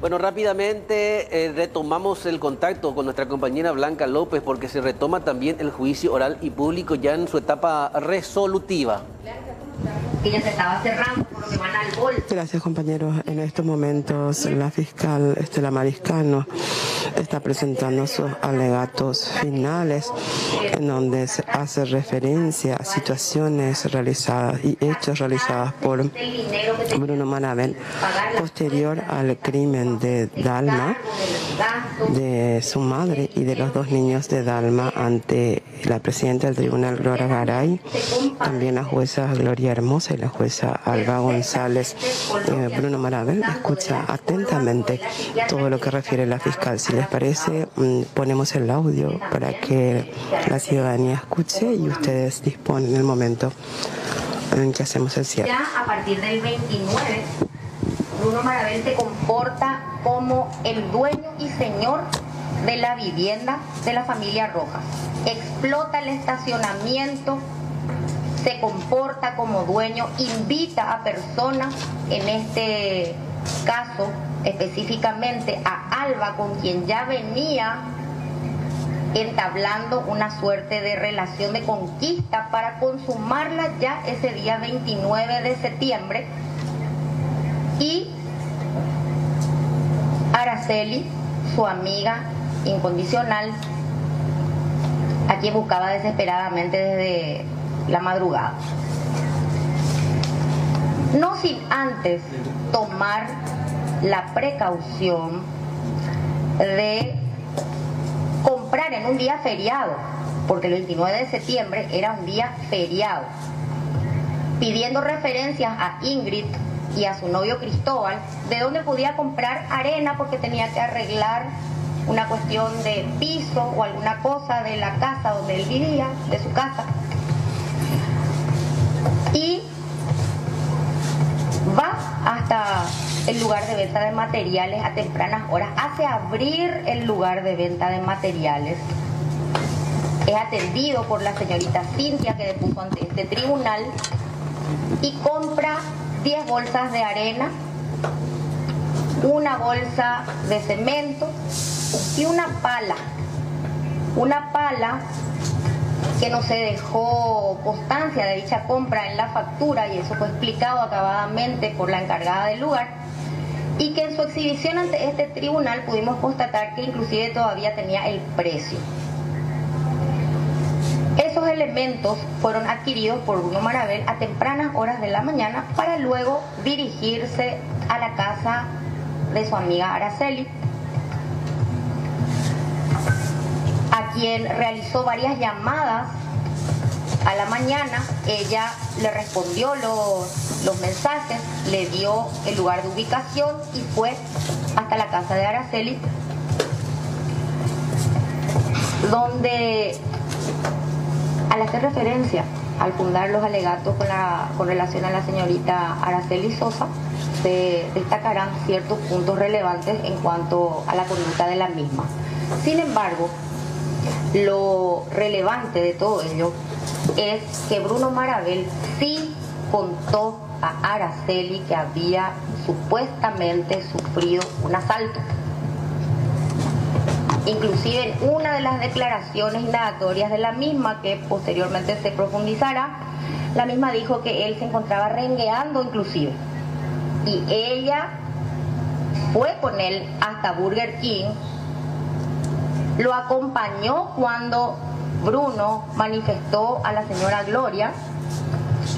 Bueno, rápidamente retomamos el contacto con nuestra compañera Blanca López porque se retoma también el juicio oral y público ya en su etapa resolutiva. Que ya se estaba cerrando, por lo que van al golpe. Gracias, compañeros. En estos momentos la fiscal Estela Mariscano está presentando sus alegatos finales en donde se hace referencia a situaciones realizadas y hechos realizados por Bruno Marabel posterior al crimen de Dalma, de su madre y de los dos niños de Dalma ante la presidenta del tribunal, Gloria Garay, también la jueza Gloria Hermosa y la jueza Alba González. Bruno Marabel escucha atentamente todo lo que refiere la fiscal. Si les parece, ponemos el audio para que la ciudadanía escuche y ustedes disponen el momento en que hacemos el cierre. Ya a partir del 29, Bruno Marabel se comporta como el dueño y señor de la vivienda de la familia Rojas. Explota el estacionamiento, se comporta como dueño, invita a personas, en este caso específicamente a Alba, con quien ya venía entablando una suerte de relación de conquista para consumarla ya ese día 29 de septiembre. Y Araceli, su amiga incondicional, a quien buscaba desesperadamente desde la madrugada. No sin antes tomar la precaución de comprar en un día feriado, porque el 29 de septiembre era un día feriado, pidiendo referencias a Ingrid y a su novio Cristóbal de dónde podía comprar arena porque tenía que arreglar una cuestión de piso o alguna cosa de la casa donde él vivía, de su casa. Y va hasta el lugar de venta de materiales a tempranas horas, hace abrir el lugar de venta de materiales, es atendido por la señorita Cintia que depuso ante este tribunal y compra 10 bolsas de arena, una bolsa de cemento y una pala que no se dejó constancia de dicha compra en la factura, y eso fue explicado acabadamente por la encargada del lugar, y que en su exhibición ante este tribunal pudimos constatar que inclusive todavía tenía el precio. Esos elementos fueron adquiridos por Bruno Marabel a tempranas horas de la mañana para luego dirigirse a la casa de su amiga Araceli, a quien realizó varias llamadas a la mañana. Ella le respondió los mensajes, le dio el lugar de ubicación y fue hasta la casa de Araceli, donde, al hacer referencia al fundar los alegatos con relación a la señorita Araceli Sosa, se destacarán ciertos puntos relevantes en cuanto a la conducta de la misma. Sin embargo, lo relevante de todo ello es que Bruno Marabel sí contó a Araceli que había supuestamente sufrido un asalto. Inclusive en una de las declaraciones indagatorias de la misma, que posteriormente se profundizará, la misma dijo que él se encontraba rengueando inclusive, y ella fue con él hasta Burger King, lo acompañó cuando Bruno manifestó a la señora Gloria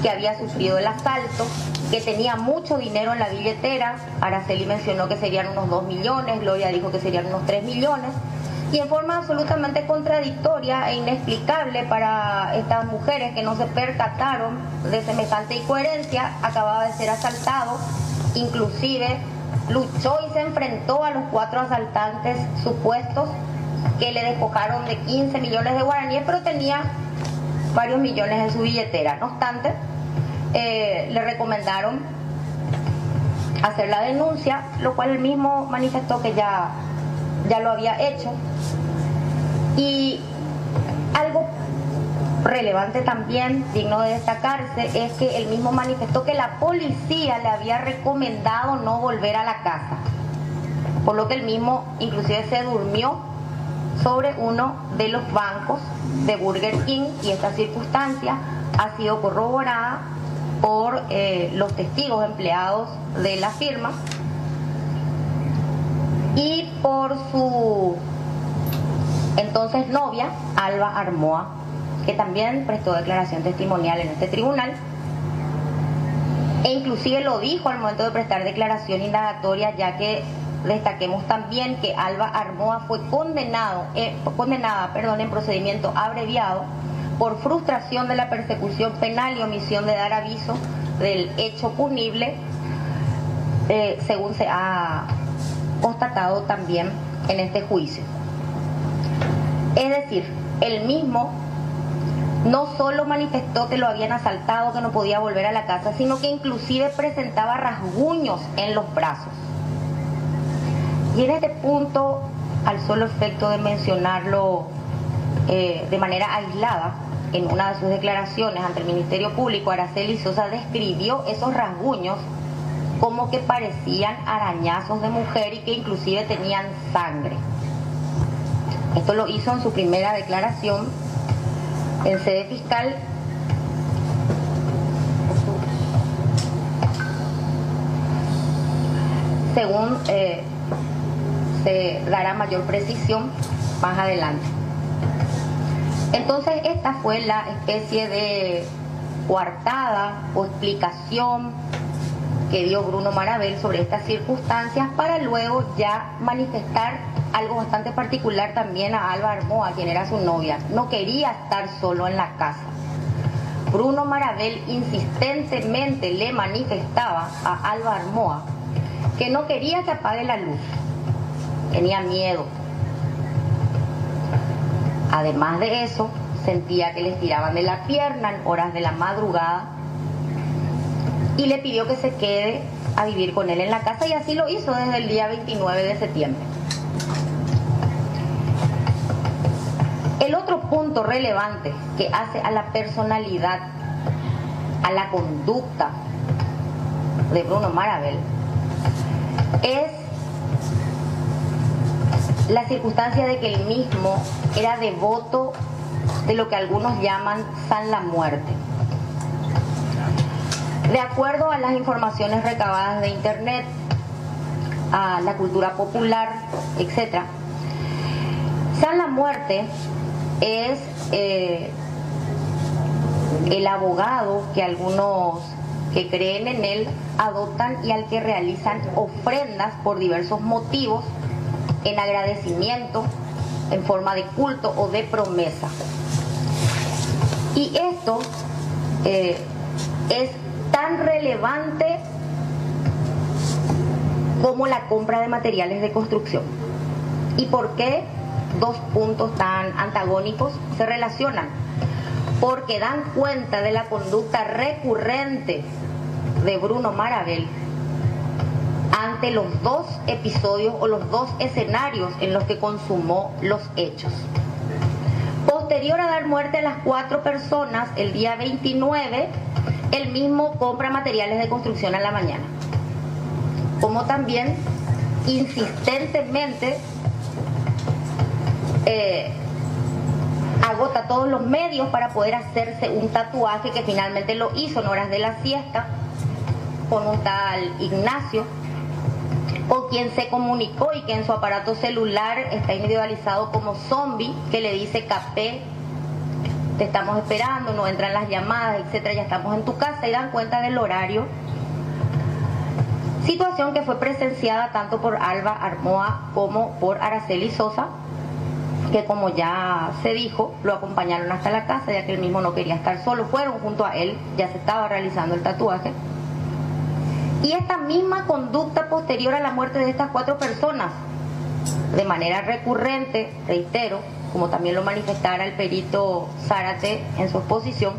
que había sufrido el asalto, que tenía mucho dinero en la billetera. Araceli mencionó que serían unos 2 millones, Gloria dijo que serían unos 3 millones, y en forma absolutamente contradictoria e inexplicable para estas mujeres que no se percataron de semejante incoherencia, acababa de ser asaltado, inclusive luchó y se enfrentó a los 4 asaltantes supuestos que le despojaron de 15 millones de guaraníes, pero tenía varios millones en su billetera. No obstante, le recomendaron hacer la denuncia, lo cual él mismo manifestó que ya lo había hecho. Y algo relevante también, digno de destacarse, es que él mismo manifestó que la policía le había recomendado no volver a la casa. por lo que el mismo inclusive se durmió sobre uno de los bancos de Burger King, y esta circunstancia ha sido corroborada por los testigos empleados de la firma y por su entonces novia, Alba Armoa, que también prestó declaración testimonial en este tribunal, e inclusive lo dijo al momento de prestar declaración indagatoria, ya que destaquemos también que Alba Armoa fue condenada en procedimiento abreviado por frustración de la persecución penal y omisión de dar aviso del hecho punible, según se ha constatado también en este juicio. Es decir, él mismo no solo manifestó que lo habían asaltado, que no podía volver a la casa, sino que inclusive presentaba rasguños en los brazos. Y en este punto, al solo efecto de mencionarlo de manera aislada, en una de sus declaraciones ante el Ministerio Público, Araceli Sosa describió esos rasguños como que parecían arañazos de mujer y que inclusive tenían sangre. Esto lo hizo en su primera declaración en sede fiscal según se dará mayor precisión más adelante. Entonces esta fue la especie de coartada o explicación que dio Bruno Marabel sobre estas circunstancias, para luego ya manifestar algo bastante particular también a Alba Armoa, quien era su novia. No quería estar solo en la casa. Bruno Marabel insistentemente le manifestaba a Alba Armoa que no quería que apague la luz, tenía miedo. Además de eso, sentía que le estiraban de la pierna en horas de la madrugada y le pidió que se quede a vivir con él en la casa, y así lo hizo desde el día 29 de septiembre. El otro punto relevante que hace a la personalidad, a la conducta de Bruno Marabel, es la circunstancia de que él mismo era devoto de lo que algunos llaman San la Muerte. De acuerdo a las informaciones recabadas de internet, a la cultura popular, etc., San la Muerte es el abogado que algunos que creen en él adoptan y al que realizan ofrendas por diversos motivos, en agradecimiento, en forma de culto o de promesa. Y esto es tan relevante como la compra de materiales de construcción. ¿Y por qué dos puntos tan antagónicos se relacionan? Porque dan cuenta de la conducta recurrente de Bruno Marabel ante los dos episodios o los dos escenarios en los que consumó los hechos. Posterior a dar muerte a las 4 personas, el día 29, él mismo compra materiales de construcción a la mañana. Como también insistentemente agota todos los medios para poder hacerse un tatuaje, que finalmente lo hizo en horas de la siesta con un tal Ignacio, con quien se comunicó y que en su aparato celular está individualizado como zombie, que le dice: Capé, te estamos esperando, no entran las llamadas, etcétera, ya estamos en tu casa, y dan cuenta del horario. Situación que fue presenciada tanto por Alba Armoa como por Araceli Sosa, que, como ya se dijo, lo acompañaron hasta la casa, ya que él mismo no quería estar solo. Fueron junto a él, ya se estaba realizando el tatuaje. Y esta misma conducta posterior a la muerte de estas 4 personas, de manera recurrente, reitero, como también lo manifestara el perito Zárate en su exposición,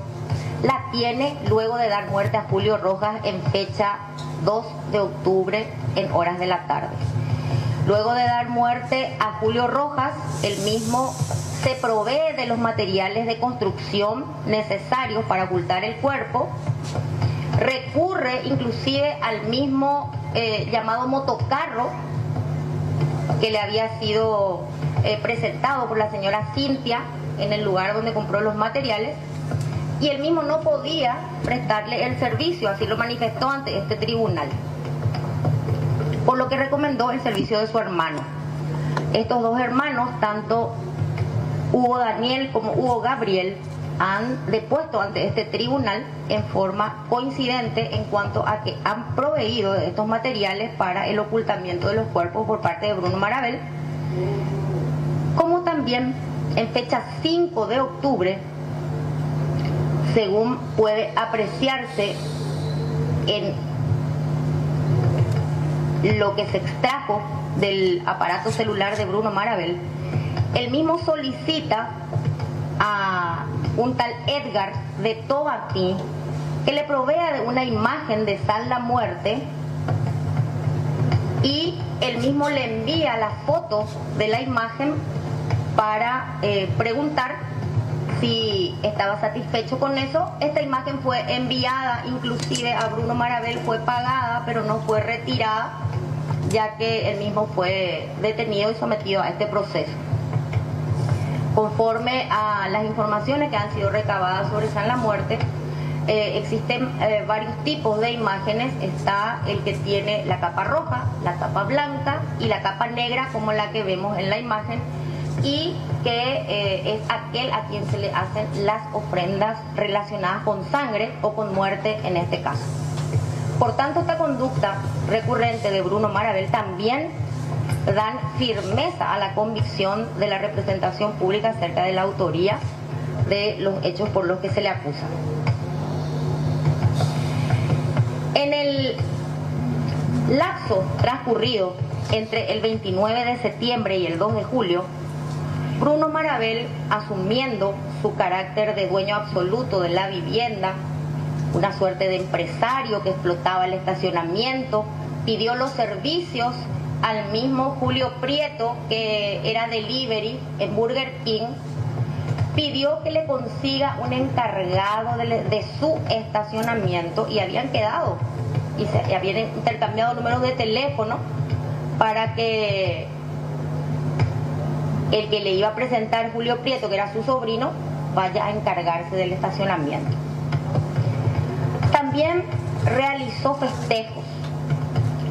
la tiene luego de dar muerte a Julio Rojas en fecha 2 de octubre en horas de la tarde. Luego de dar muerte a Julio Rojas, él mismo se provee de los materiales de construcción necesarios para ocultar el cuerpo, recurre inclusive al mismo llamado motocarro que le había sido presentado por la señora Cintia en el lugar donde compró los materiales, y él mismo no podía prestarle el servicio, así lo manifestó ante este tribunal, por lo que recomendó el servicio de su hermano. Estos dos hermanos, tanto Hugo Daniel como Hugo Gabriel, han depuesto ante este tribunal en forma coincidente en cuanto a que han proveído de estos materiales para el ocultamiento de los cuerpos por parte de Bruno Marabel, como también en fecha 5 de octubre, según puede apreciarse en lo que se extrajo del aparato celular de Bruno Marabel, él mismo solicita a un tal Edgar de Tobatí que le provea de una imagen de Sal la Muerte, y él mismo le envía las fotos de la imagen para preguntar si estaba satisfecho con eso. Esta imagen fue enviada inclusive a Bruno Marabel, fue pagada pero no fue retirada, ya que él mismo fue detenido y sometido a este proceso. Conforme a las informaciones que han sido recabadas sobre Sal la Muerte, existen varios tipos de imágenes. Está el que tiene la capa roja, la capa blanca y la capa negra, como la que vemos en la imagen, y que es aquel a quien se le hacen las ofrendas relacionadas con sangre o con muerte en este caso. Por tanto, esta conducta recurrente de Bruno Marabel también dan firmeza a la convicción de la representación pública acerca de la autoría de los hechos por los que se le acusa. En el lapso transcurrido entre el 29 de septiembre y el 2 de julio, Bruno Marabel, asumiendo su carácter de dueño absoluto de la vivienda, una suerte de empresario que explotaba el estacionamiento, pidió los servicios al mismo Julio Prieto, que era delivery en Burger King, pidió que le consiga un encargado de su estacionamiento, y habían quedado y se habían intercambiado números de teléfono para que el que le iba a presentar, Julio Prieto, que era su sobrino, vaya a encargarse del estacionamiento. También realizó festejos.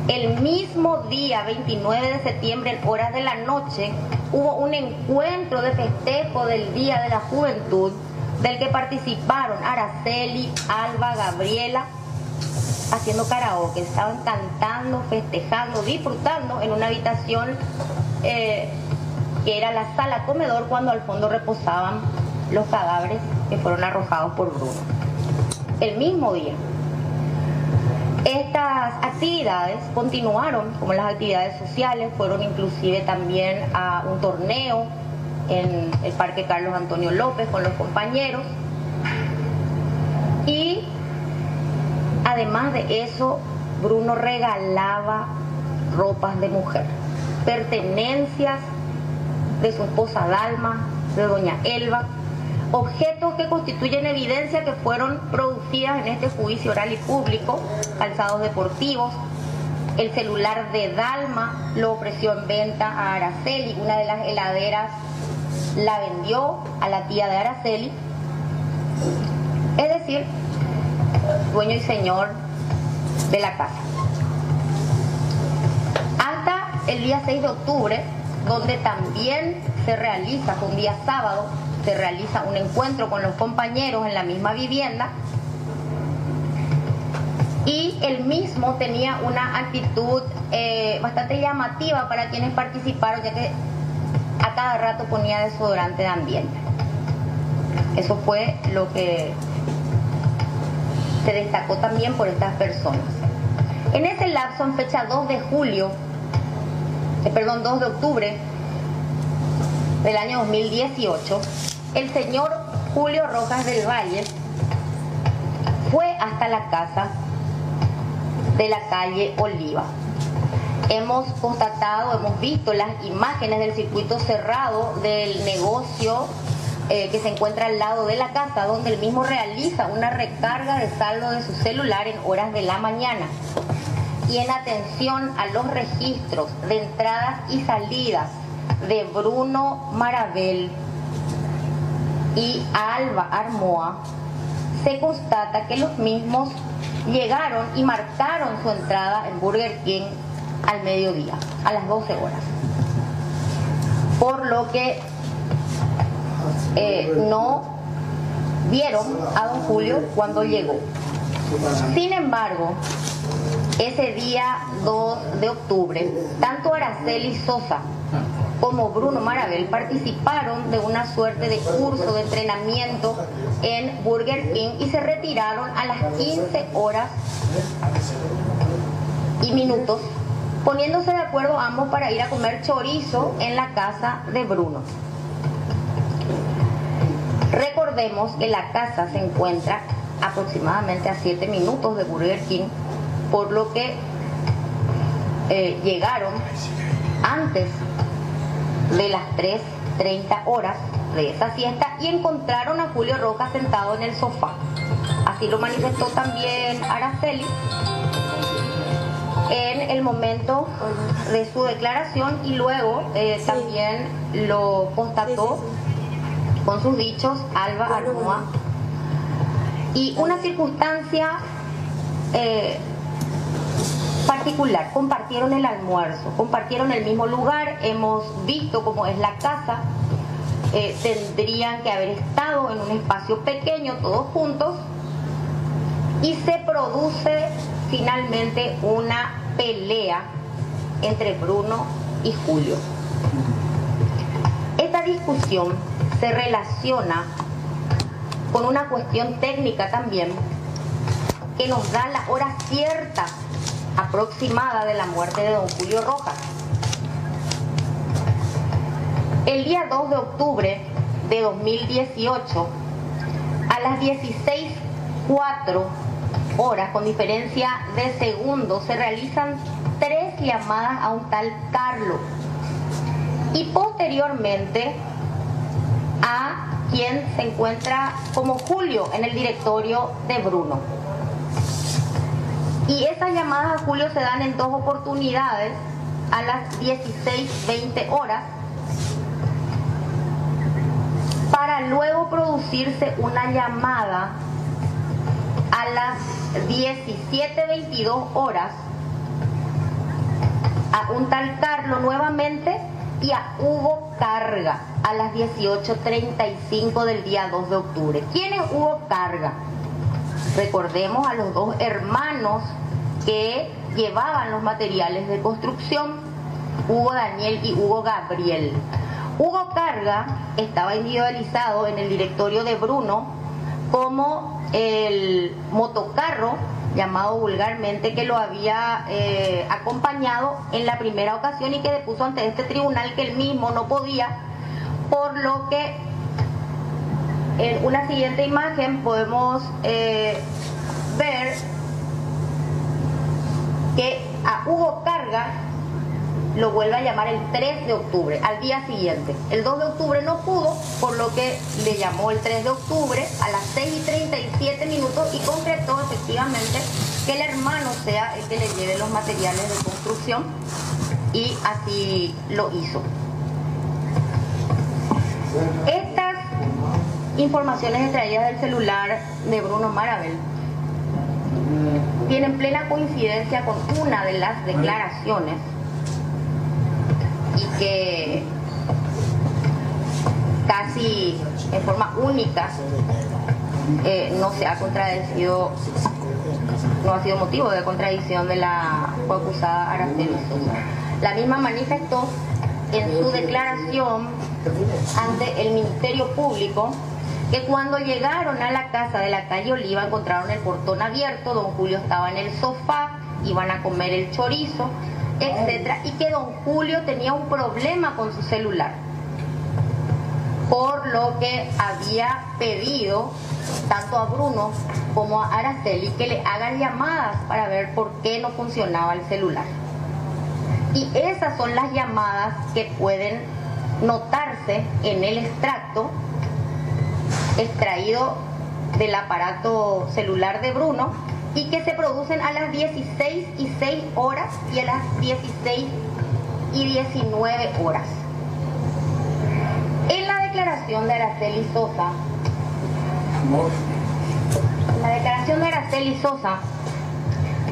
El mismo día 29 de septiembre, en horas de la noche, hubo un encuentro de festejo del Día de la Juventud, del que participaron Araceli, Alba, Gabriela, haciendo karaoke. Estaban cantando, festejando, disfrutando en una habitación que era la sala comedor, cuando al fondo reposaban los cadáveres que fueron arrojados por Bruno. El mismo día. Estas actividades continuaron como las actividades sociales, fueron inclusive también a un torneo en el Parque Carlos Antonio López con los compañeros, y además de eso Bruno regalaba ropas de mujer, pertenencias de su esposa Dalma, de doña Elba, objetos que constituyen evidencia que fueron producidas en este juicio oral y público: calzados deportivos, el celular de Dalma lo ofreció en venta a Araceli, una de las heladeras la vendió a la tía de Araceli, es decir, dueño y señor de la casa. Hasta el día 6 de octubre, donde también se realiza, un día sábado, se realiza un encuentro con los compañeros en la misma vivienda, y él mismo tenía una actitud bastante llamativa para quienes participaron, ya que a cada rato ponía desodorante de ambiente. Eso fue lo que se destacó también por estas personas. En ese lapso, en fecha 2 de octubre del año 2018, el señor Julio Rojas del Valle fue hasta la casa de la calle Oliva. Hemos constatado, hemos visto las imágenes del circuito cerrado del negocio que se encuentra al lado de la casa, donde él mismo realiza una recarga de saldo de su celular en horas de la mañana. y en atención a los registros de entradas y salidas de Bruno Marabel y Alba Armoa, se constata que los mismos llegaron y marcaron su entrada en Burger King al mediodía, a las 12 horas. Por lo que no vieron a don Julio cuando llegó. Sin embargo, ese día 2 de octubre, tanto Araceli Sosa como Bruno Marabel participaron de una suerte de curso de entrenamiento en Burger King y se retiraron a las 15 horas y minutos, poniéndose de acuerdo ambos para ir a comer chorizo en la casa de Bruno. Recordemos que la casa se encuentra aproximadamente a 7 minutos de Burger King, por lo que llegaron antes de las 3:30 horas de esa siesta y encontraron a Julio Roca sentado en el sofá. Así lo manifestó también Araceli en el momento de su declaración, y luego también lo constató con sus dichos Alba Armoa. Y una circunstancia particular: compartieron el almuerzo, compartieron el mismo lugar. Hemos visto cómo es la casa. Tendrían que haber estado en un espacio pequeño todos juntos, y se produce finalmente una pelea entre Bruno y Julio. Esta discusión se relaciona con una cuestión técnica también, que nos da la hora cierta aproximada de la muerte de don Julio Rojas. El día 2 de octubre de 2018, a las 16:04 horas, con diferencia de segundos, se realizan 3 llamadas a un tal Carlos y posteriormente a quien se encuentra como Julio en el directorio de Bruno. Y esas llamadas a Julio se dan en 2 oportunidades, a las 16:20 horas, para luego producirse una llamada a las 17:22 horas a un tal Carlos nuevamente, y a Hugo Carga a las 18:35 del día 2 de octubre. ¿Quién es Hugo Carga? Recordemos a los 2 hermanos que llevaban los materiales de construcción, Hugo Daniel y Hugo Gabriel. Hugo Carga estaba individualizado en el directorio de Bruno como el motocarro, llamado vulgarmente, que lo había acompañado en la primera ocasión y que depuso ante este tribunal que él mismo no podía, por lo que en una siguiente imagen podemos ver que a Hugo Carga lo vuelve a llamar el 3 de octubre, al día siguiente. El 2 de octubre no pudo, por lo que le llamó el 3 de octubre a las 6:37 minutos y concretó efectivamente que el hermano sea el que le lleve los materiales de construcción, y así lo hizo. Estas informaciones extraídas del celular de Bruno Marabel tienen plena coincidencia con una de las declaraciones, y que casi en forma única no se ha contradecido, no ha sido motivo de contradicción de la coacusada Araceli Sosa. La misma manifestó en su declaración ante el Ministerio Público que cuando llegaron a la casa de la calle Oliva encontraron el portón abierto, don Julio estaba en el sofá, iban a comer el chorizo, etcétera, y que don Julio tenía un problema con su celular, por lo que había pedido tanto a Bruno como a Araceli que le hagan llamadas para ver por qué no funcionaba el celular. Y esas son las llamadas que pueden notarse en el extracto extraído del aparato celular de Bruno, y que se producen a las 16:06 y a las 16:19. En la declaración de Araceli Sosa,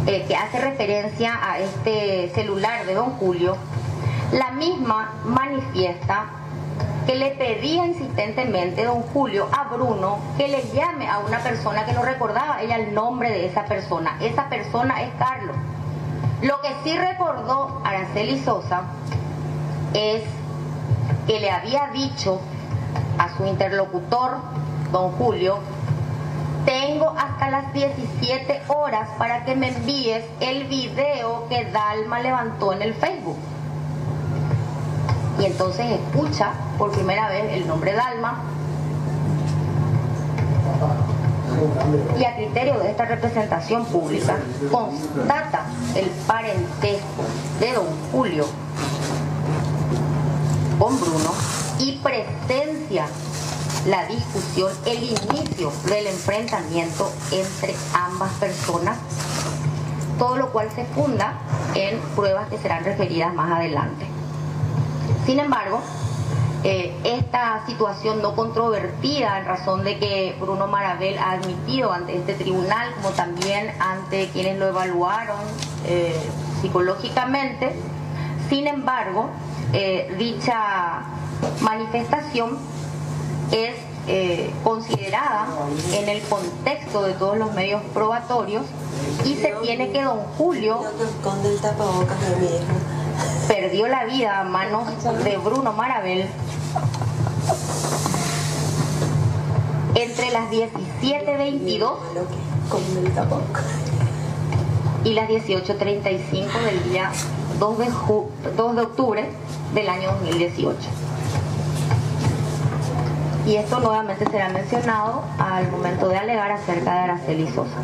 que hace referencia a este celular de don Julio, la misma manifiesta que le pedía insistentemente don Julio a Bruno que le llame a una persona que no recordaba ella el nombre de esa persona. Esa persona es Carlos. Lo que sí recordó Araceli Sosa es que le había dicho a su interlocutor, don Julio, tengo hasta las 17 horas para que me envíes el video que Dalma levantó en el Facebook. Y entonces escucha por primera vez el nombre Dalma, y a criterio de esta representación pública constata el parentesco de don Julio con Bruno y presencia la discusión, el inicio del enfrentamiento entre ambas personas, todo lo cual se funda en pruebas que serán referidas más adelante. Sin embargo, esta situación no controvertida en razón de que Bruno Marabel ha admitido ante este tribunal, como también ante quienes lo evaluaron psicológicamente, sin embargo, dicha manifestación es considerada en el contexto de todos los medios probatorios y se tiene que don Julio perdió la vida a manos de Bruno Marabel entre las 17:22 y las 18:35 del día 2 de octubre del año 2018. Y esto nuevamente será mencionado al momento de alegar acerca de Araceli Sosa.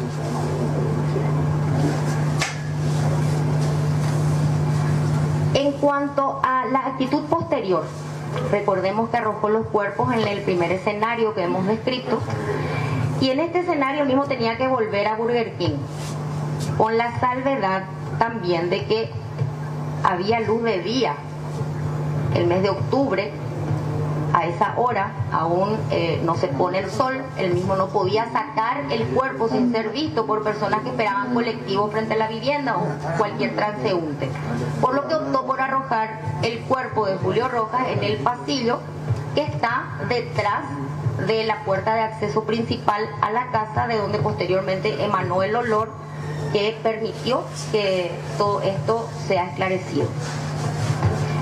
En cuanto a la actitud posterior, recordemos que arrojó los cuerpos en el primer escenario que hemos descrito, y en este escenario mismo tenía que volver a Burger King, con la salvedad también de que había luz de día. El mes de octubre, a esa hora, aún no se pone el sol, él mismo no podía sacar el cuerpo sin ser visto por personas que esperaban colectivo frente a la vivienda o cualquier transeúnte. Por lo que optó por arrojar el cuerpo de Julio Rojas en el pasillo que está detrás de la puerta de acceso principal a la casa, de donde posteriormente emanó el olor que permitió que todo esto sea esclarecido.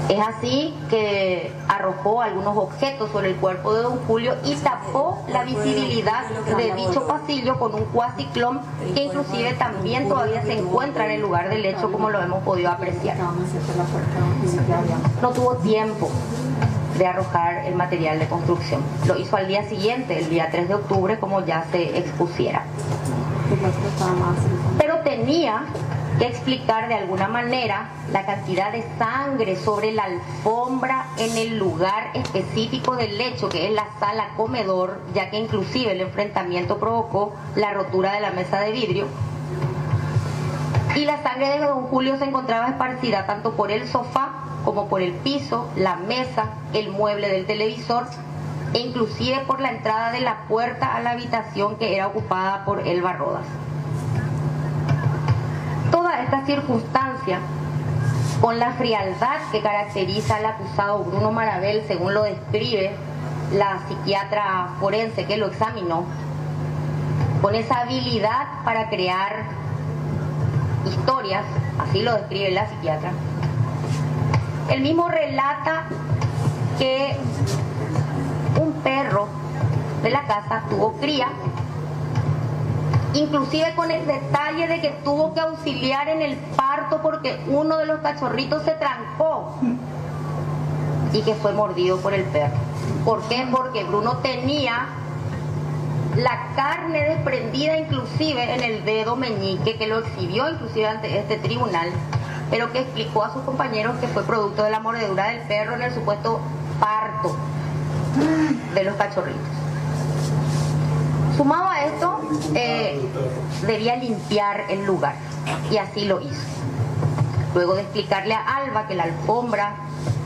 Es así que arrojó algunos objetos sobre el cuerpo de don Julio y tapó la visibilidad de dicho pasillo con un cuaciclón que inclusive también todavía se encuentra en el lugar del hecho, como lo hemos podido apreciar. No tuvo tiempo de arrojar el material de construcción. Lo hizo al día siguiente, el día 3 de octubre, como ya se expusiera. Pero tenía que explicar de alguna manera la cantidad de sangre sobre la alfombra en el lugar específico del hecho, que es la sala comedor, ya que inclusive el enfrentamiento provocó la rotura de la mesa de vidrio. Y la sangre de don Julio se encontraba esparcida tanto por el sofá como por el piso, la mesa, el mueble del televisor e inclusive por la entrada de la puerta a la habitación que era ocupada por Elba Rodas. Toda esta circunstancia, con la frialdad que caracteriza al acusado Bruno Marabel, según lo describe la psiquiatra forense que lo examinó, con esa habilidad para crear historias, así lo describe la psiquiatra. Él mismo relata que un perro de la casa tuvo cría, inclusive con el detalle de que tuvo que auxiliar en el parto porque uno de los cachorritos se trancó y que fue mordido por el perro. ¿Por qué? Porque Bruno tenía la carne desprendida inclusive en el dedo meñique, que lo exhibió inclusive ante este tribunal, pero que explicó a sus compañeros que fue producto de la mordedura del perro en el supuesto parto de los cachorritos. Sumado a esto, debía limpiar el lugar y así lo hizo. Luego de explicarle a Alba que la alfombra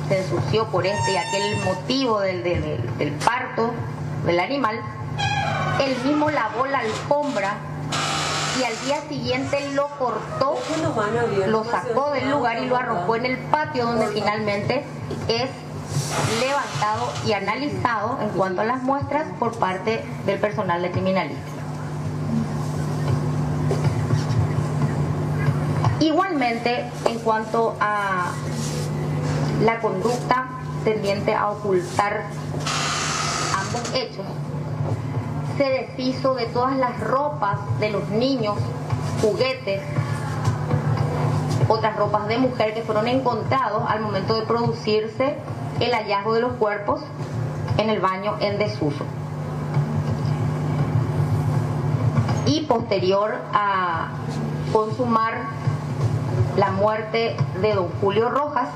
se ensució por este y aquel motivo del parto del animal, él mismo lavó la alfombra y al día siguiente lo cortó, lo sacó del lugar y lo arrojó en el patio, donde finalmente es levantado y analizado en cuanto a las muestras por parte del personal de criminalística. Igualmente, en cuanto a la conducta tendiente a ocultar ambos hechos, se deshizo de todas las ropas de los niños, juguetes, otras ropas de mujer que fueron encontrados al momento de producirse el hallazgo de los cuerpos en el baño en desuso. Y posterior a consumar la muerte de don Julio Rojas,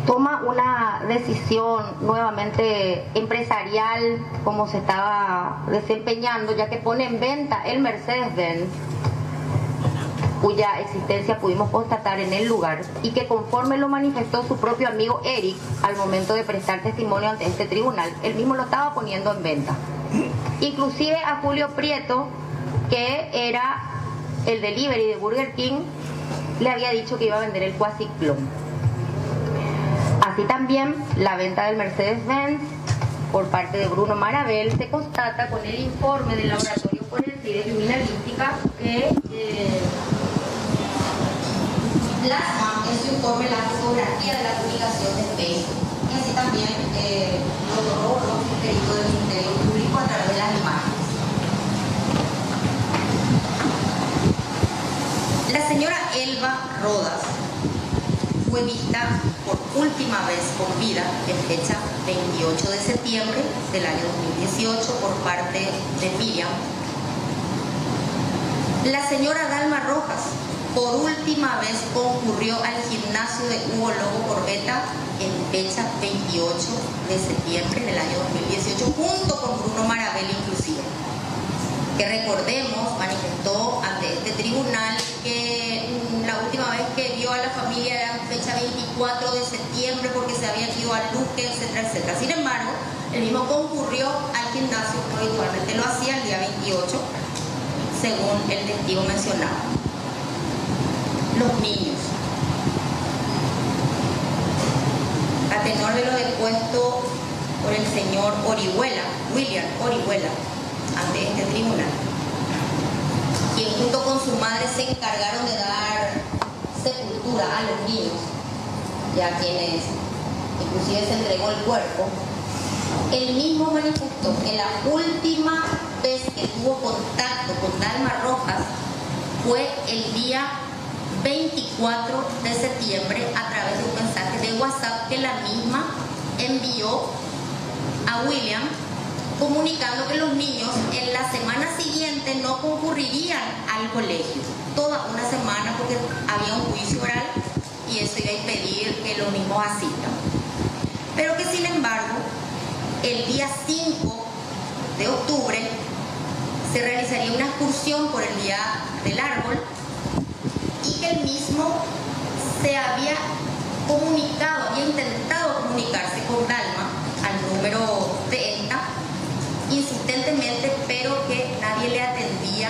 toma una decisión nuevamente empresarial, como se estaba desempeñando, ya que pone en venta el Mercedes-Benz, cuya existencia pudimos constatar en el lugar, y que conforme lo manifestó su propio amigo Eric al momento de prestar testimonio ante este tribunal, él mismo lo estaba poniendo en venta. Inclusive a Julio Prieto, que era el delivery de Burger King, le había dicho que iba a vender el Quasiclón. Así también la venta del Mercedes-Benz por parte de Bruno Marabel se constata con el informe del laboratorio forense y de criminalística que plasma en su informe la fotografía de la publicación de Facebook, y así también lo logró los peritos del Ministerio Público a través de las imágenes. La señora Elba Rodas fue vista por última vez con vida en fecha 28 de septiembre del año 2018 por parte de Miriam. La señora Dalma Rojas por última vez concurrió al gimnasio de Hugo Lobo Corbeta en fecha 28 de septiembre del año 2018 junto con Bruno Marabel inclusive, que recordemos manifestó ante este tribunal que la última vez que vio a la familia era en fecha 24 de septiembre porque se había ido a Luque, etcétera, etcétera. Sin embargo, el mismo concurrió al gimnasio como habitualmente lo hacía el día 28, según el testigo mencionado. Los niños. A tenor de lo expuesto por el señor Orihuela, William Orihuela, ante este tribunal, quien junto con su madre se encargaron de dar sepultura a los niños, ya quienes inclusive se entregó el cuerpo, él mismo manifestó que la última vez que tuvo contacto con Dalma Rojas fue el día 24 de septiembre a través de un mensaje de WhatsApp que la misma envió a William, comunicando que los niños en la semana siguiente no concurrirían al colegio, toda una semana, porque había un juicio oral y eso iba a impedir que los mismos asistan. Pero que sin embargo, el día 5 de octubre se realizaría una excursión por el Día del Árbol y que el mismo se había comunicado, había intentado comunicarse con Dalma al número de esta insistentemente, pero que nadie le atendía,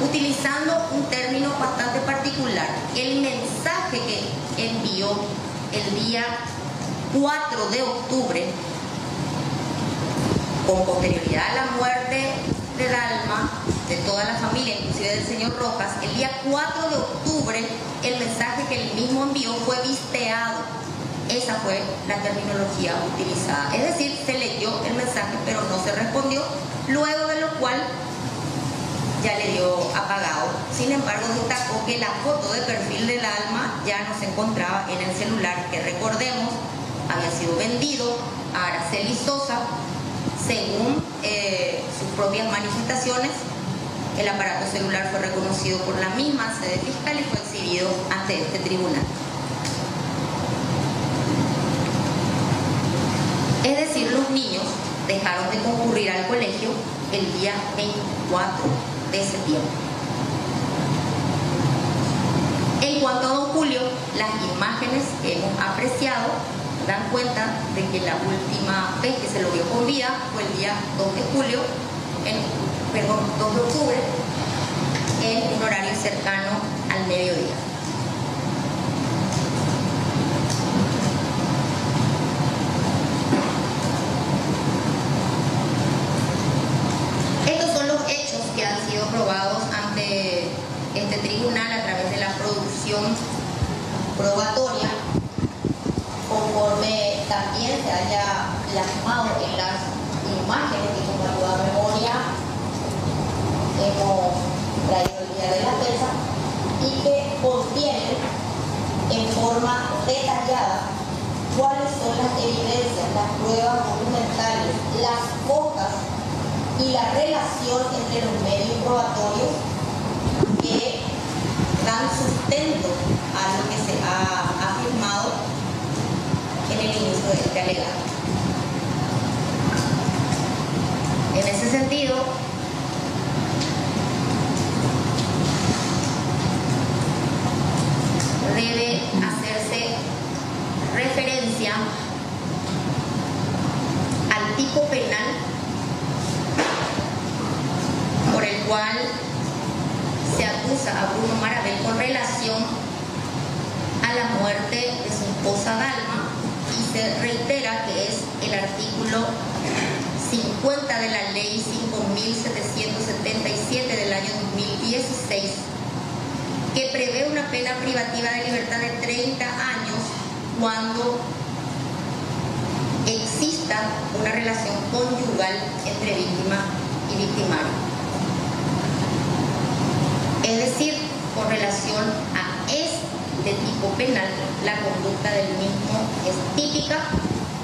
utilizando un término bastante particular. El mensaje que envió el día 4 de octubre, con posterioridad a la muerte de Dalma, de toda la familia, inclusive del señor Rojas, el día 4 de octubre el mensaje que él mismo envió fue visteado. Esa fue la terminología utilizada. Es decir, se leyó el mensaje pero no se respondió, luego de lo cual ya le dio apagado. Sin embargo, destacó que la foto de perfil del alma ya no se encontraba en el celular, que recordemos había sido vendido a Araceli Sosa. Según sus propias manifestaciones, el aparato celular fue reconocido por la misma sede fiscal y fue exhibido ante este tribunal. Es decir, los niños dejaron de concurrir al colegio el día 24 de septiembre. En cuanto a don Julio, las imágenes que hemos apreciado dan cuenta de que la última vez que se lo vio con vida fue el día 2 de octubre, en un horario cercano al mediodía. Estos son los hechos que han sido probados ante este tribunal a través de la producción probatoria, conforme también se haya plasmado en las imágenes que con ayuda de memoria hemos traído el día de la fecha y que contienen en forma detallada cuáles son las evidencias, las pruebas documentales, las focas y la relación entre los medios probatorios que dan sustento a lo que se ha afirmado en el inicio de este alegato. En ese sentido, debe hacerse referencia al tipo penal por el cual se acusa a Bruno Marabel con relación a la muerte de su esposa Dalma, y se reitera que es el artículo 50 de la ley 5.777 del año 2016, que prevé una pena privativa de libertad de 30 años cuando exista una relación conyugal entre víctima y victimario. Es decir, con relación a este tipo penal, la conducta del mismo es típica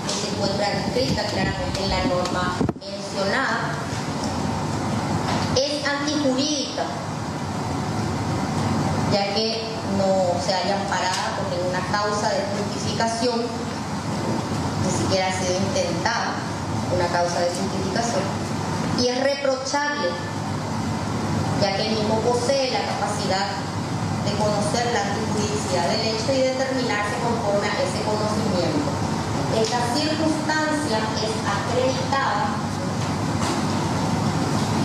y se encuentra escrita claramente en la norma mencionada. Es antijurídica, ya que no se haya amparada por ninguna causa de justificación, ni siquiera ha sido intentada una causa de justificación, y es reprochable, ya que el mismo posee la capacidad de conocer la antijuridicidad del hecho y determinarse conforme a ese conocimiento. Esta circunstancia es acreditada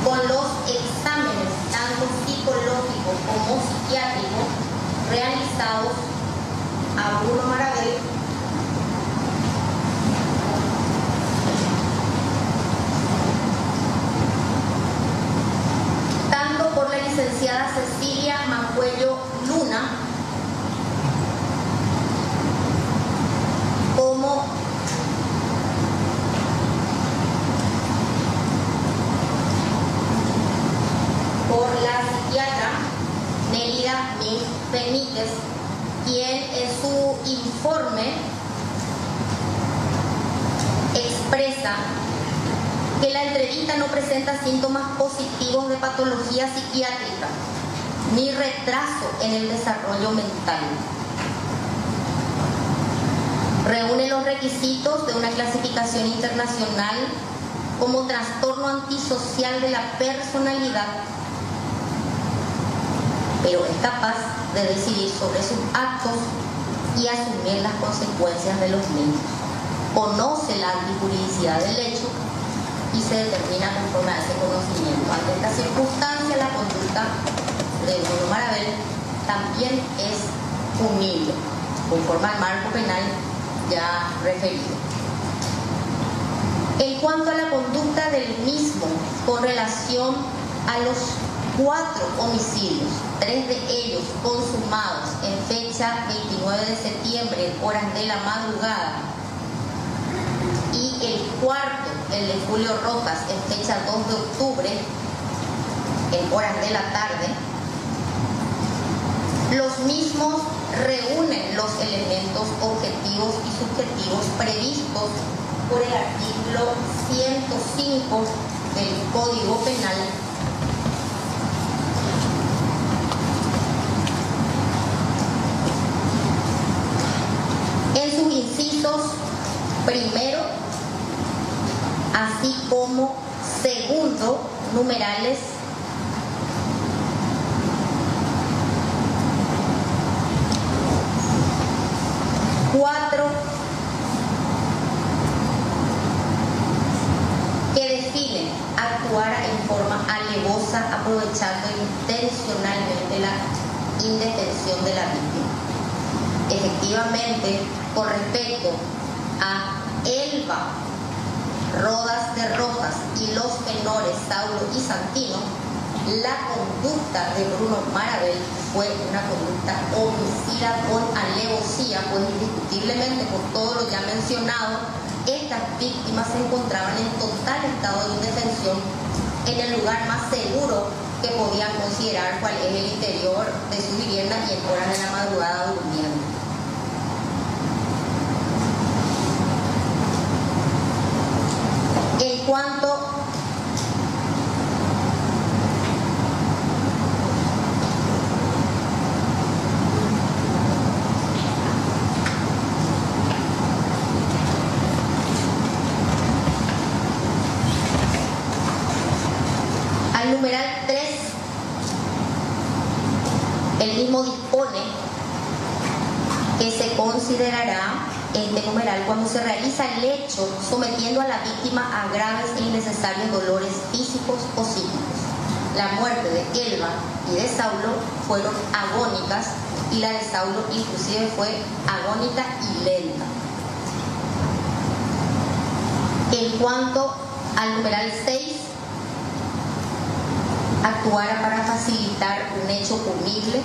con los exámenes tanto psicológicos como psiquiátricos realizados a Bruno Marabel tanto por la licenciada Cecilia Mancuello Luna como por la psiquiatra Nélida Mix Benítez, quien en su informe expresa que la entrevista no presenta síntomas positivos de patología psiquiátrica ni retraso en el desarrollo mental. Reúne los requisitos de una clasificación internacional como trastorno antisocial de la personalidad, pero es capaz de decidir sobre sus actos y asumir las consecuencias de los mismos. Conoce la antijuridicidad del hecho y se determina conforme a ese conocimiento. Ante esta circunstancia, la conducta de Bruno Marabel también es punible, conforme al marco penal ya referido. En cuanto a la conducta del mismo con relación a los 4 homicidios, 3 de ellos consumados en fecha 29 de septiembre, en horas de la madrugada, y el cuarto, el de Julio Rojas, en fecha 2 de octubre, en horas de la tarde, los mismos reúnen los elementos objetivos y subjetivos previstos por el artículo 105 del Código Penal, en sus incisos primero a así como segundo, numerales 4, que definen actuar en forma alevosa aprovechando intencionalmente la indefensión de la víctima. Efectivamente, con respecto a Elba Rodas de Rojas y los menores Saulo y Santino, la conducta de Bruno Marabel fue una conducta homicida con alevosía, pues indiscutiblemente por todo lo ya mencionado, estas víctimas se encontraban en total estado de indefensión en el lugar más seguro que podían considerar, cual es el interior de su vivienda y en horas de la madrugada durmiendo. En cuanto al numeral 3, el mismo dispone que se considerará este numeral cuando se realiza el hecho sometiendo a la víctima a graves e innecesarios dolores físicos o psíquicos. La muerte de Elba y de Saulo fueron agónicas y la de Saulo inclusive fue agónica y lenta. En cuanto al numeral 6, actuara para facilitar un hecho punible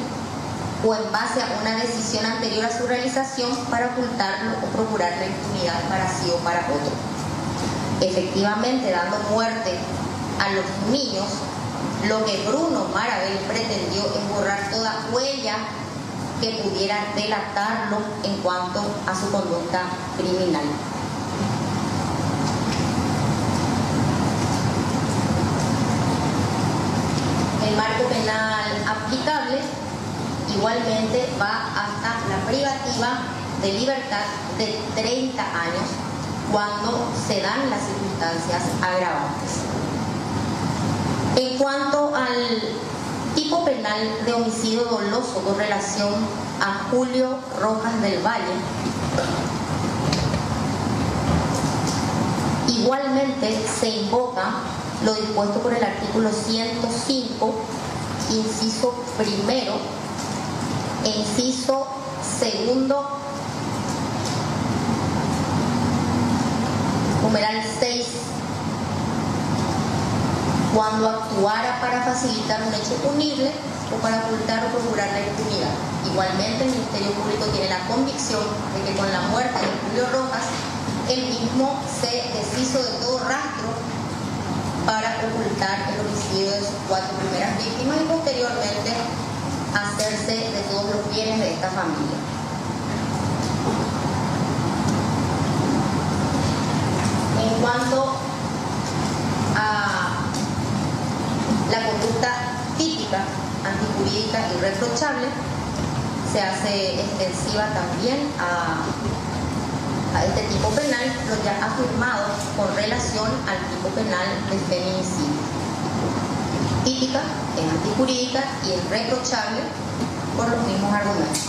o en base a una decisión anterior a su realización para ocultarlo o procurar la impunidad para sí o para otro. Efectivamente, dando muerte a los niños, lo que Bruno Marabel pretendió es borrar toda huella que pudiera delatarlo en cuanto a su conducta criminal. El marco penal aplicable igualmente va hasta la privativa de libertad de 30 años cuando se dan las circunstancias agravantes. En cuanto al tipo penal de homicidio doloso con relación a Julio Rojas del Valle, igualmente se invoca lo dispuesto por el artículo 105, inciso primero e inciso segundo, numeral 6, cuando actuara para facilitar un hecho punible o para ocultar o procurar la impunidad. Igualmente, el Ministerio Público tiene la convicción de que con la muerte de Julio Rojas, él mismo se deshizo de todo rastro para ocultar el homicidio de sus 4 primeras víctimas y posteriormente hacerse de todos los bienes de esta familia. En cuanto a la conducta típica, antijurídica y reprochable, se hace extensiva también a este tipo penal lo ya afirmado con relación al tipo penal de feminicidio. Típica, es antijurídica y es reprochable por los mismos argumentos.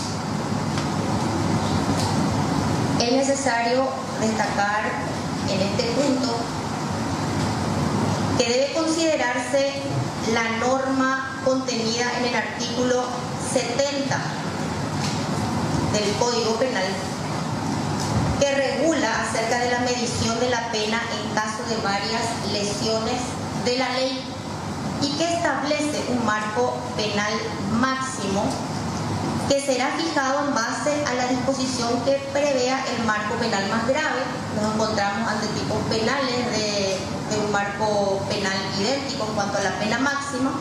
Es necesario destacar en este punto que debe considerarse la norma contenida en el artículo 70 del Código Penal que regula acerca de la medición de la pena en caso de varias lesiones de la ley y que establece un marco penal máximo que será fijado en base a la disposición que prevea el marco penal más grave. Nos encontramos ante tipos penales de un marco penal idéntico en cuanto a la pena máxima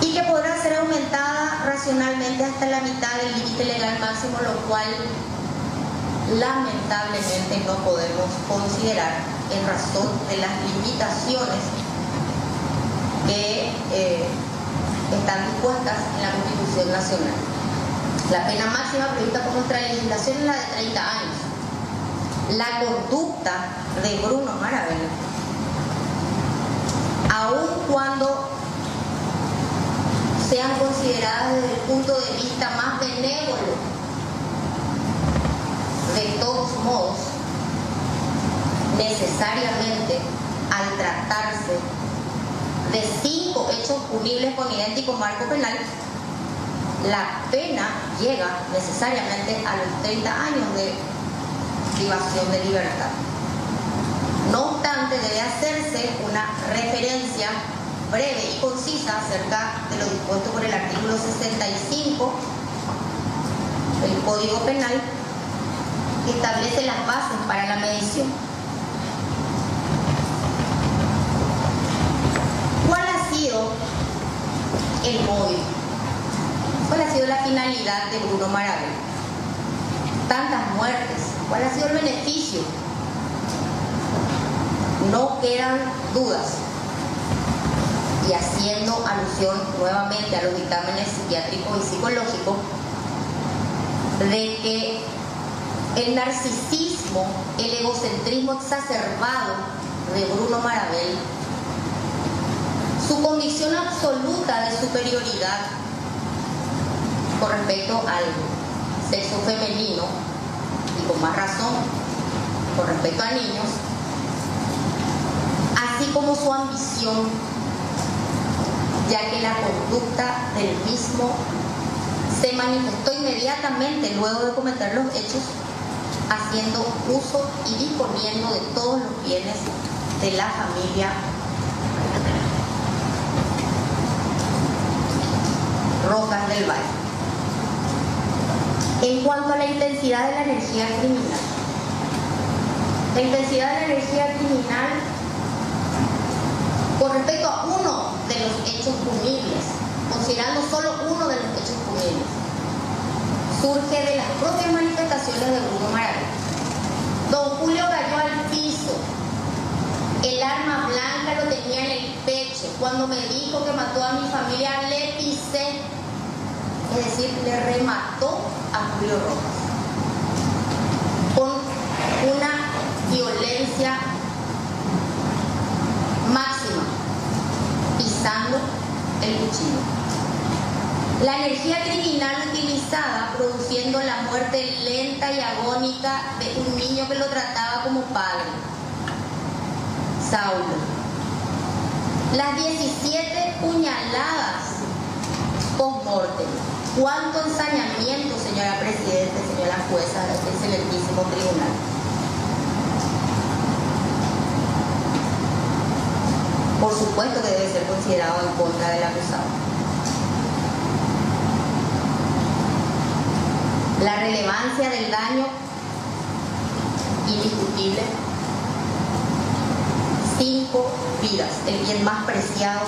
y que podrá ser aumentada racionalmente hasta la mitad del límite legal máximo, lo cual lamentablemente no podemos considerar en razón de las limitaciones que están dispuestas en la Constitución Nacional. La pena máxima prevista por nuestra legislación es la de 30 años. la conducta de Bruno Marabel, aun cuando sean consideradas desde el punto de vista más benévolo, de todos modos, necesariamente al tratarse de 5 hechos punibles con idéntico marco penal, la pena llega necesariamente a los 30 años de privación de libertad. No obstante, debe hacerse una referencia breve y concisa acerca de lo dispuesto por el artículo 65 del Código Penal, que establece las bases para la medición. ¿Cuál ha sido el móvil? ¿Cuál ha sido la finalidad de Bruno Marabel? Tantas muertes, ¿cuál ha sido el beneficio? No quedan dudas. Y haciendo alusión nuevamente a los dictámenes psiquiátricos y psicológicos, de que el narcisismo, el egocentrismo exacerbado de Bruno Marabel, su convicción absoluta de superioridad con respecto al sexo femenino, y con más razón con respecto a niños, así como su ambición, ya que la conducta del mismo se manifestó inmediatamente luego de cometer los hechos, haciendo uso y disponiendo de todos los bienes de la familia Rojas del Valle. En cuanto a la intensidad de la energía criminal, la intensidad de la energía criminal con respecto a uno de los hechos punibles, considerando solo uno de los hechos punibles, surge de las propias manifestaciones de Bruno Marabel. Don Julio cayó al piso, el arma blanca lo tenía en el pecho, cuando me dijo que mató a mi familia le pisé, es decir, le remató a Julio Rojas con una violencia máxima, pisando el cuchillo. La energía criminal utilizada produciendo la muerte lenta y agónica de un niño que lo trataba como padre, Saulo. Las 17 puñaladas post-mortem. ¿Cuánto ensañamiento, señora Presidenta, señora Jueza del excelentísimo tribunal? Por supuesto que debe ser considerado en contra del acusado. La relevancia del daño, indiscutible. 5 vidas, el bien más preciado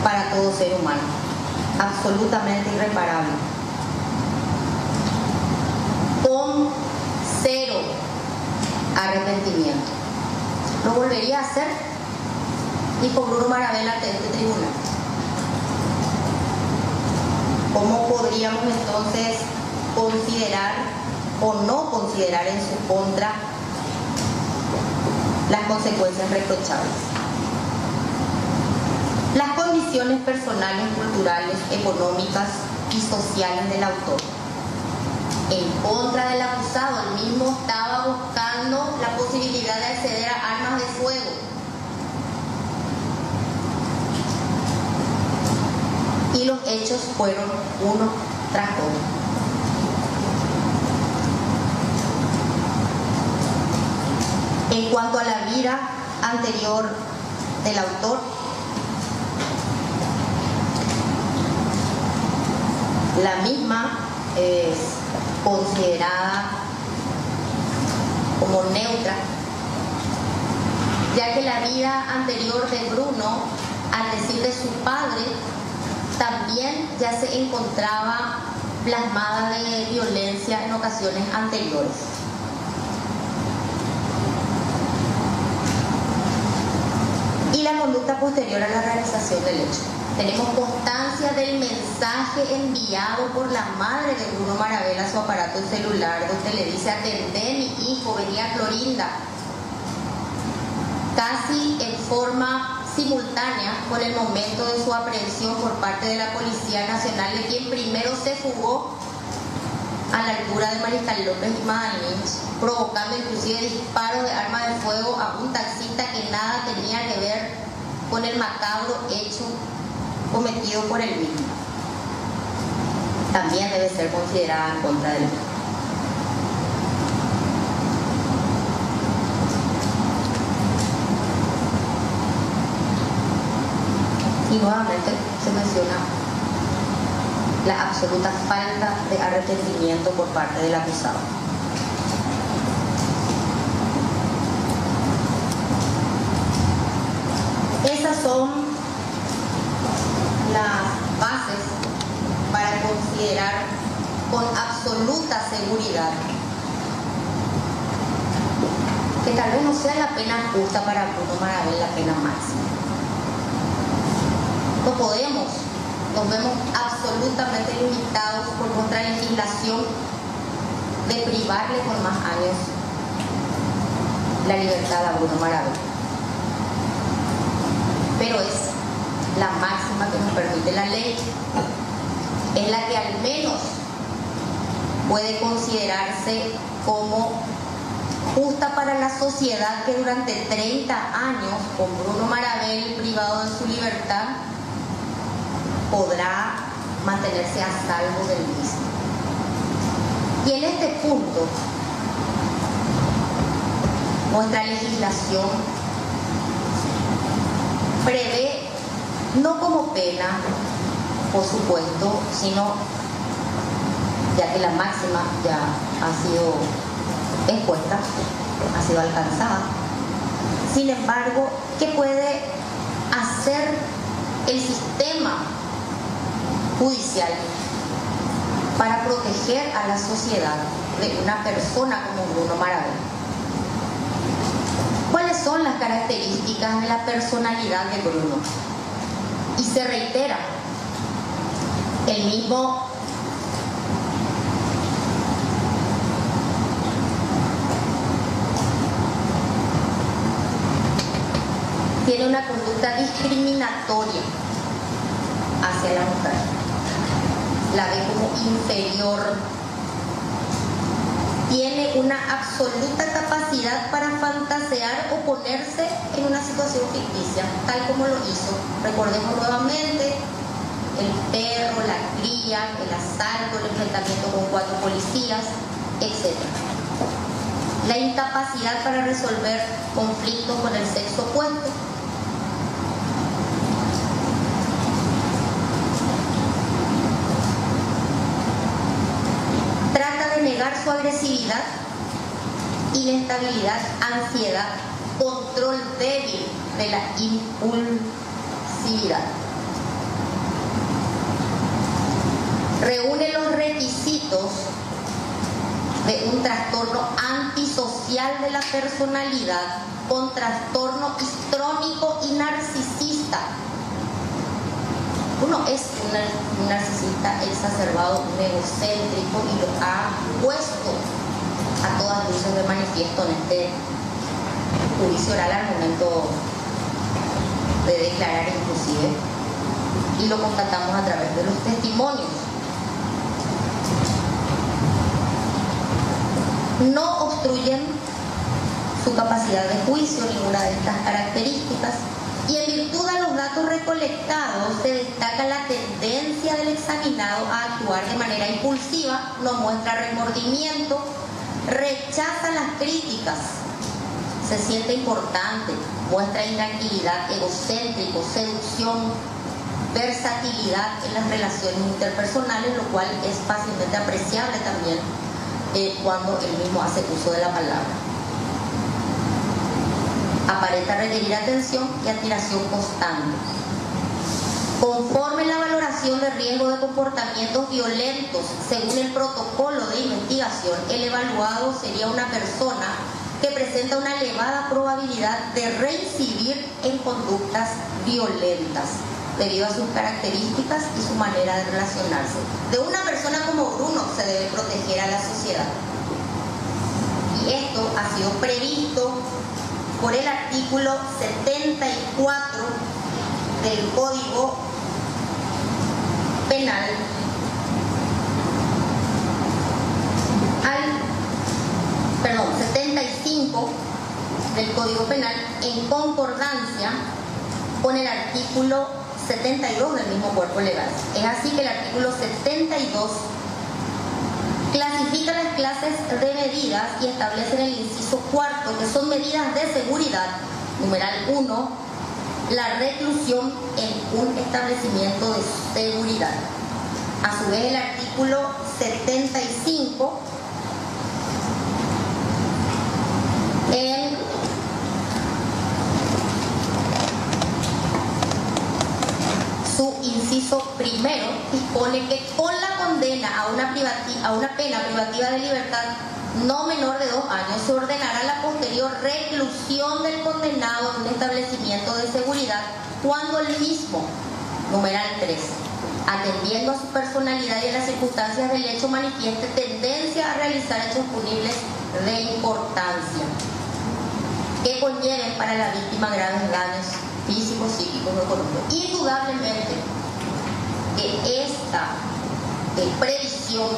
para todo ser humano, absolutamente irreparable, con 0 arrepentimiento. Lo volvería a hacer, dijo Bruno Marabel ante este tribunal. ¿Cómo podríamos entonces considerar o no considerar en su contra las consecuencias reprochables? Las condiciones personales, culturales, económicas y sociales del autor. En contra del acusado, el mismo estaba buscando la posibilidad de acceder a armas de fuego. Y los hechos fueron uno tras otro. En cuanto a la vida anterior del autor, la misma es considerada como neutra, ya que la vida anterior de Bruno, al decir de su padre, también ya se encontraba plasmada de violencia en ocasiones anteriores. Y la conducta posterior a la realización del hecho. Tenemos constancia del mensaje enviado por la madre de Bruno Marabel a su aparato celular, donde le dice: atendé, mi hijo, venía Clorinda. Casi en forma simultánea con el momento de su aprehensión por parte de la Policía Nacional, de quien primero se fugó a la altura de Mariscal López y Madal Lynch, provocando inclusive disparos de arma de fuego a un taxista que nada tenía que ver con el macabro hecho cometido por el mismo. También debe ser considerada en contra del mismo. Y nuevamente se menciona la absoluta falta de arrepentimiento por parte del acusado. Esas son las bases para considerar con absoluta seguridad que tal vez no sea la pena justa para Bruno Marabel la pena máxima. No podemos, nos vemos absolutamente limitados por nuestra legislación de privarle por más años la libertad a Bruno Marabel. Pero es la máxima que nos permite la ley, es la que al menos puede considerarse como justa para la sociedad, que durante 30 años con Bruno Marabel privado de su libertad podrá mantenerse a salvo del mismo. Y en este punto, nuestra legislación prevé, no como pena, por supuesto, sino, ya que la máxima ya ha sido expuesta, ha sido alcanzada, sin embargo, ¿qué puede hacer el sistema judicial para proteger a la sociedad de una persona como Bruno Marabel? ¿Cuáles son las características de la personalidad de Bruno? Y se reitera, el mismo tiene una conducta discriminatoria hacia la mujer, la ve como inferior, tiene una absoluta capacidad para fantasear o ponerse en una situación ficticia, tal como lo hizo. Recordemos nuevamente el perro, la cría, el asalto, el enfrentamiento con 4 policías, etc. La incapacidad para resolver conflictos con el sexo opuesto. Negar su agresividad, inestabilidad, ansiedad, control débil de la impulsividad. Reúne los requisitos de un trastorno antisocial de la personalidad con trastorno histrónico y narcisista. Uno es un narcisista exacerbado, un egocéntrico, y lo ha puesto a todas luces de manifiesto en este juicio oral al momento de declarar inclusive, y lo constatamos a través de los testimonios. No obstruyen su capacidad de juicio ninguna de estas características, y en virtud de los datos recolectados se destaca la tendencia del examinado a actuar de manera impulsiva, no muestra remordimiento, rechaza las críticas, se siente importante, muestra intranquilidad, egocéntrico, seducción, versatilidad en las relaciones interpersonales, lo cual es fácilmente apreciable también cuando él mismo hace uso de la palabra. Aparenta requerir atención y admiración constante. Conforme la valoración de riesgo de comportamientos violentos según el protocolo de investigación, el evaluado sería una persona que presenta una elevada probabilidad de reincidir en conductas violentas debido a sus características y su manera de relacionarse. De una persona como Bruno se debe proteger a la sociedad. Y esto ha sido previsto por el artículo 74 del Código Penal al 75 del Código Penal en concordancia con el artículo 72 del mismo cuerpo legal. Es así que el artículo 72 clasifica las clases de medidas y establece en el inciso cuarto que son medidas de seguridad, numeral 1, la reclusión en un establecimiento de seguridad. A su vez, el artículo 75 en su inciso primero dispone que con la condena a una pena privativa de libertad no menor de 2 años se ordenará la posterior reclusión del condenado en un establecimiento de seguridad cuando el mismo, numeral 3, atendiendo a su personalidad y a las circunstancias del hecho, manifieste tendencia a realizar hechos punibles de importancia que conlleven para la víctima graves daños físicos, psíquicos o económicos. Indudablemente que esta previsión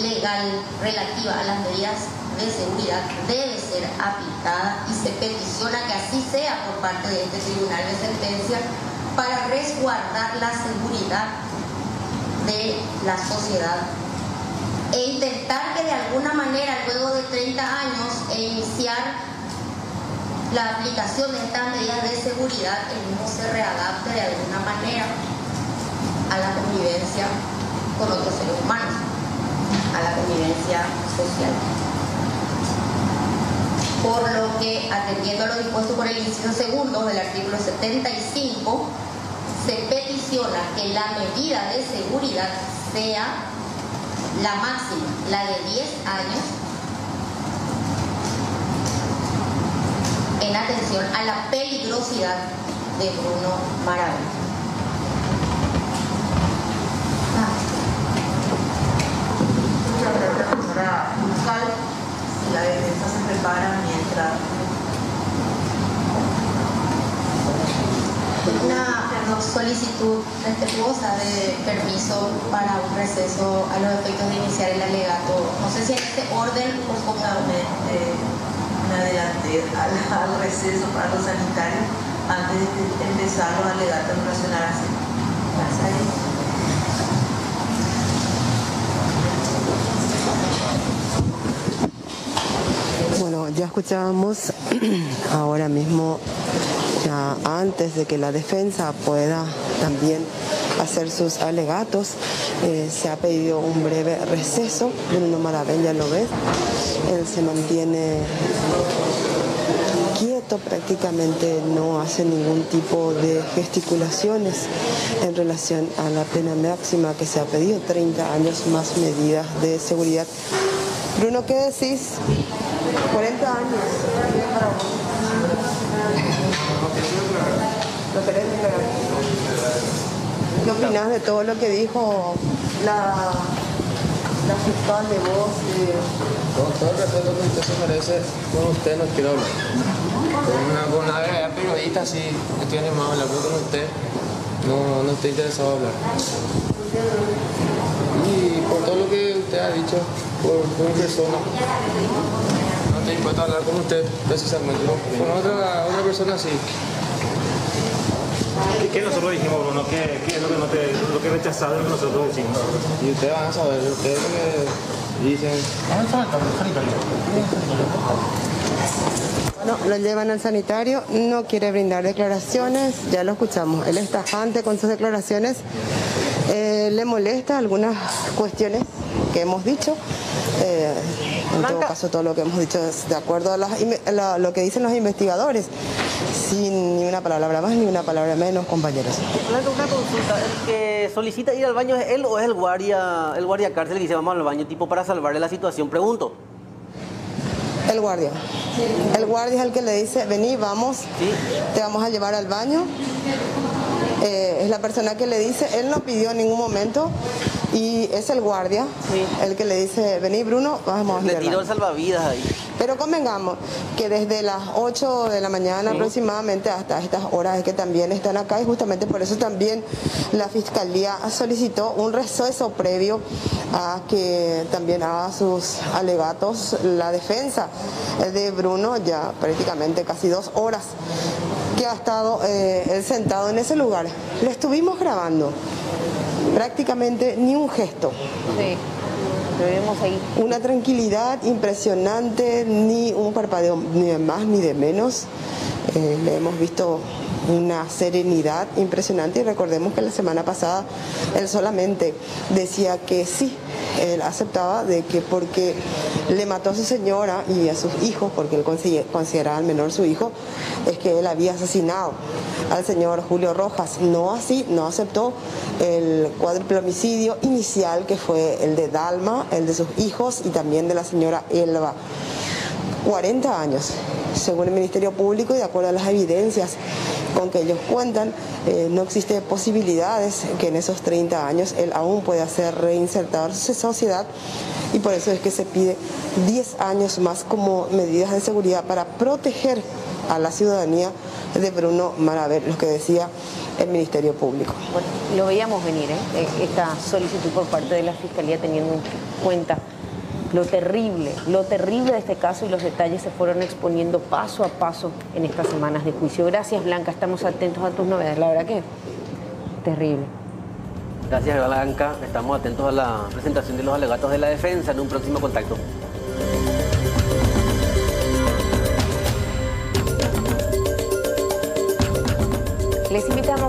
legal relativa a las medidas de seguridad debe ser aplicada y se peticiona que así sea por parte de este tribunal de sentencia para resguardar la seguridad de la sociedad e intentar que de alguna manera luego de 30 años iniciar la aplicación de estas medidas de seguridad el mismo se readapte de alguna manera a la convivencia con otros seres humanos, a la convivencia social. Por lo que, atendiendo a lo dispuesto por el inciso segundo del artículo 75, se peticiona que la medida de seguridad sea la máxima, la de 10 años, en atención a la peligrosidad de Bruno Maravilla. Buscar si la defensa se prepara mientras una solicitud respetuosa de permiso para un receso a los efectos de iniciar el alegato. No sé si en este orden o me adelanté al receso para los sanitarios antes de empezar los alegatos en relación a la Gracias. Bueno, ya escuchábamos ahora mismo, ya antes de que la defensa pueda también hacer sus alegatos, se ha pedido un breve receso. Bruno Maravilla lo ve, él se mantiene quieto, prácticamente no hace ningún tipo de gesticulaciones en relación a la pena máxima que se ha pedido, 30 años más medidas de seguridad. Bruno, ¿qué decís? 40 años. ¿Lo querés declarar? ¿Qué opinás de todo lo que dijo la fiscal de vos? Con todo el respeto que usted se merece, con usted no quiero hablar. Con una verdadera periodista sí estoy animado a hablar, pero con usted no estoy interesado en hablar. Y por todo lo que usted ha dicho, por persona, no estoy dispuesto a hablar con usted precisamente, con otra persona sí. ¿Qué nosotros dijimos, Bruno? ¿Qué es lo que rechazaron que nosotros decimos? Y ustedes van a saber, ustedes lo que dicen. Bueno, lo llevan al sanitario, no quiere brindar declaraciones, ya lo escuchamos. Él es tajante con sus declaraciones, le molesta algunas cuestiones que hemos dicho. En todo caso, todo lo que hemos dicho es de acuerdo a lo que dicen los investigadores, sin ni una palabra más ni una palabra menos, compañeros. Blanca, una consulta, ¿el que solicita ir al baño es él o es el guardia cárcel que dice vamos al baño tipo para salvarle la situación? Pregunto. El guardia. El guardia es el que le dice, vení, vamos, te vamos a llevar al baño. Es la persona que le dice, él no pidió en ningún momento y es el guardia el que le dice, vení Bruno, vamos a ir. Le tiró el salvavidas ahí. Pero convengamos que desde las 8 de la mañana aproximadamente hasta estas horas es que también están acá y justamente por eso también la Fiscalía solicitó un receso previo a que también haga sus alegatos la defensa de Bruno, ya prácticamente casi 2 horas que ha estado él sentado en ese lugar. Lo estuvimos grabando, prácticamente ni un gesto. Sí. Lo vemos ahí. Una tranquilidad impresionante, ni un parpadeo ni de más ni de menos. Le hemos visto una serenidad impresionante y recordemos que la semana pasada él solamente decía que sí, él aceptaba de que porque le mató a su señora y a sus hijos, porque él consideraba al menor su hijo, es que él había asesinado al señor Julio Rojas. No así, no aceptó el cuádruple homicidio inicial que fue el de Dalma, el de sus hijos y también de la señora Elba. 40 años, según el Ministerio Público y de acuerdo a las evidencias con que ellos cuentan, no existe posibilidades que en esos 30 años él aún pueda ser reinsertado en su sociedad y por eso es que se pide 10 años más como medidas de seguridad para proteger a la ciudadanía de Bruno Maraver, lo que decía el Ministerio Público. Bueno, lo veíamos venir, esta solicitud por parte de la Fiscalía teniendo en cuenta lo terrible de este caso y los detalles se fueron exponiendo paso a paso en estas semanas de juicio. Gracias, Blanca, estamos atentos a tus novedades. La verdad que terrible. Gracias, Blanca. Estamos atentos a la presentación de los alegatos de la defensa en un próximo contacto. Les invitamos